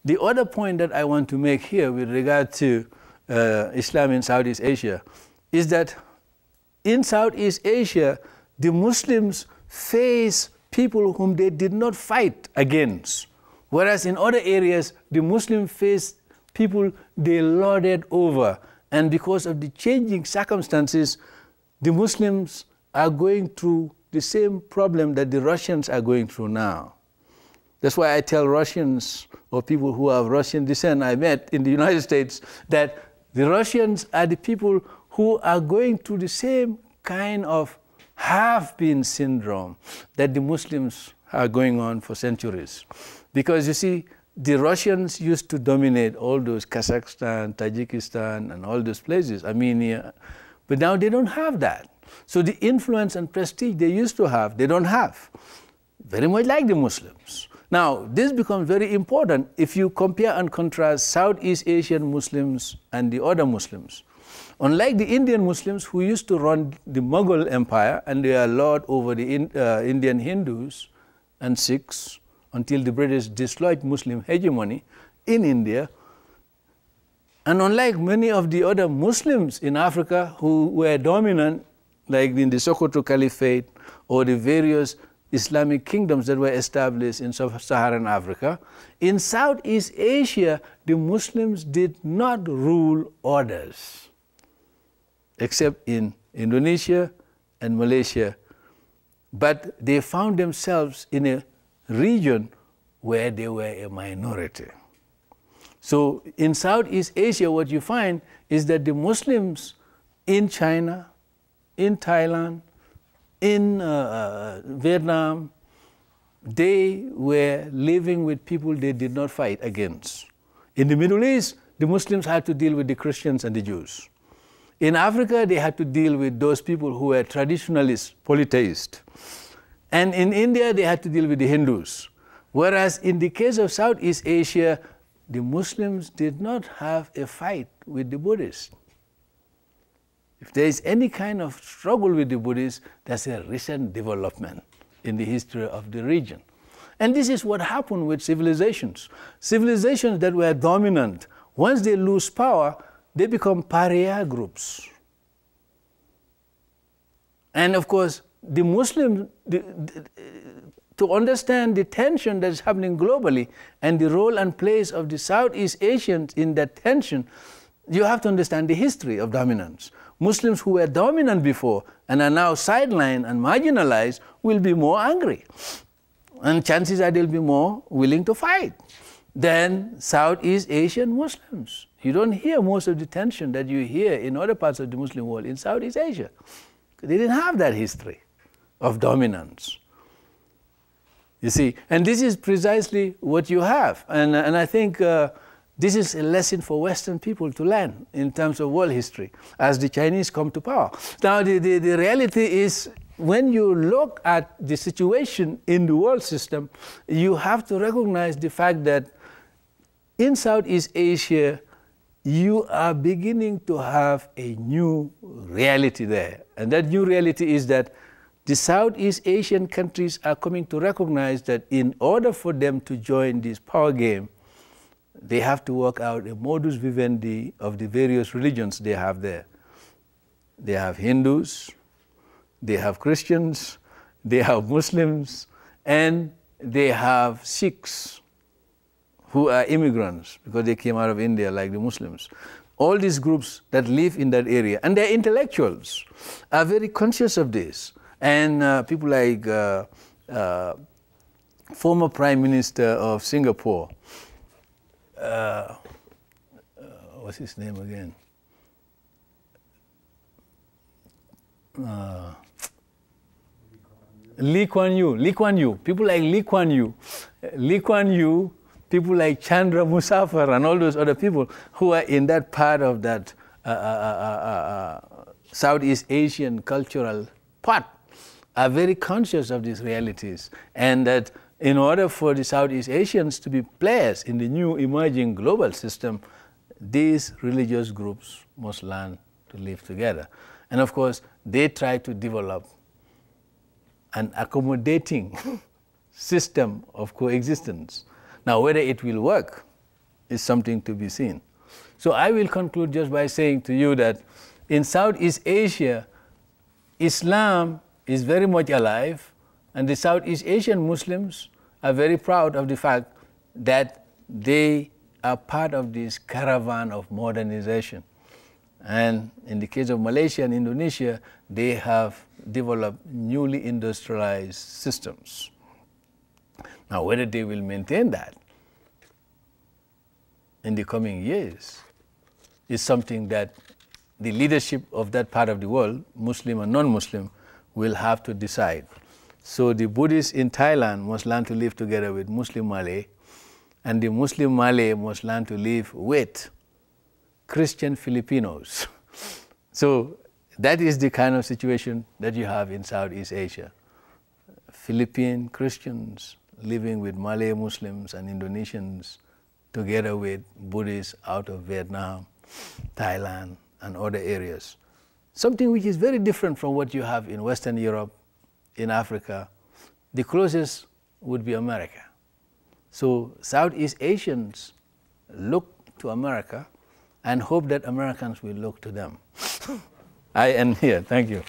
The other point that I want to make here with regard to Islam in Southeast Asia is that in Southeast Asia, the Muslims face people whom they did not fight against, whereas in other areas, the Muslims faced people they lorded over. And because of the changing circumstances, the Muslims are going through the same problem that the Russians are going through now. That's why I tell Russians or people who have Russian descent I met in the United States that the Russians are the people who are going through the same kind of have-been syndrome that the Muslims are going on for centuries. Because you see, the Russians used to dominate all those Kazakhstan, Tajikistan, and all those places, Armenia, but now they don't have that. So the influence and prestige they used to have, they don't have. Very much like the Muslims. Now, this becomes very important if you compare and contrast Southeast Asian Muslims and the other Muslims. Unlike the Indian Muslims who used to run the Mughal Empire and they are lord over the Indian Hindus and Sikhs until the British dislodged Muslim hegemony in India, and unlike many of the other Muslims in Africa who were dominant, like in the Sokoto Caliphate or the various Islamic kingdoms that were established in sub-Saharan Africa, in Southeast Asia, the Muslims did not rule others, except in Indonesia and Malaysia. But they found themselves in a region where they were a minority. So in Southeast Asia, what you find is that the Muslims in China, in Thailand, in Vietnam, they were living with people they did not fight against. In the Middle East, the Muslims had to deal with the Christians and the Jews. In Africa, they had to deal with those people who were traditionalists, polytheists. And in India, they had to deal with the Hindus. Whereas in the case of Southeast Asia, the Muslims did not have a fight with the Buddhists. If there is any kind of struggle with the Buddhists, that's a recent development in the history of the region. And this is what happened with civilizations. Civilizations that were dominant, once they lose power, they become pariah groups. And of course, the Muslims, to understand the tension that is happening globally and the role and place of the Southeast Asians in that tension, you have to understand the history of dominance. Muslims who were dominant before and are now sidelined and marginalized will be more angry. And chances are they'll be more willing to fight than Southeast Asian Muslims. You don't hear most of the tension that you hear in other parts of the Muslim world in Southeast Asia. They didn't have that history of dominance. You see, and this is precisely what you have. And I think this is a lesson for Western people to learn in terms of world history as the Chinese come to power. Now, the reality is when you look at the situation in the world system, you have to recognize the fact that in Southeast Asia, you are beginning to have a new reality there. And that new reality is that the Southeast Asian countries are coming to recognize that in order for them to join this power game, they have to work out a modus vivendi of the various religions they have there. They have Hindus, they have Christians, they have Muslims, and they have Sikhs who are immigrants because they came out of India like the Muslims. All these groups that live in that area, and their intellectuals are very conscious of this. And people like former Prime Minister of Singapore, what's his name again? Lee Kuan Yew. People like Lee Kuan Yew, people like Chandra Muzaffar and all those other people who are in that part of that Southeast Asian cultural part are very conscious of these realities, and that in order for the Southeast Asians to be players in the new emerging global system, these religious groups must learn to live together. And of course, they try to develop an accommodating system of coexistence. Now, whether it will work is something to be seen. So I will conclude just by saying to you that in Southeast Asia, Islam is very much alive, and the Southeast Asian Muslims are very proud of the fact that they are part of this caravan of modernization. And in the case of Malaysia and Indonesia, they have developed newly industrialized systems. Now, whether they will maintain that in the coming years is something that the leadership of that part of the world, Muslim and non-Muslim, will have to decide. So the Buddhists in Thailand must learn to live together with Muslim Malay, and the Muslim Malay must learn to live with Christian Filipinos. So that is the kind of situation that you have in Southeast Asia. Philippine Christians living with Malay Muslims and Indonesians together with Buddhists out of Vietnam, Thailand, and other areas. Something which is very different from what you have in Western Europe, in Africa. The closest would be America. So Southeast Asians look to America and hope that Americans will look to them. I end here. Thank you.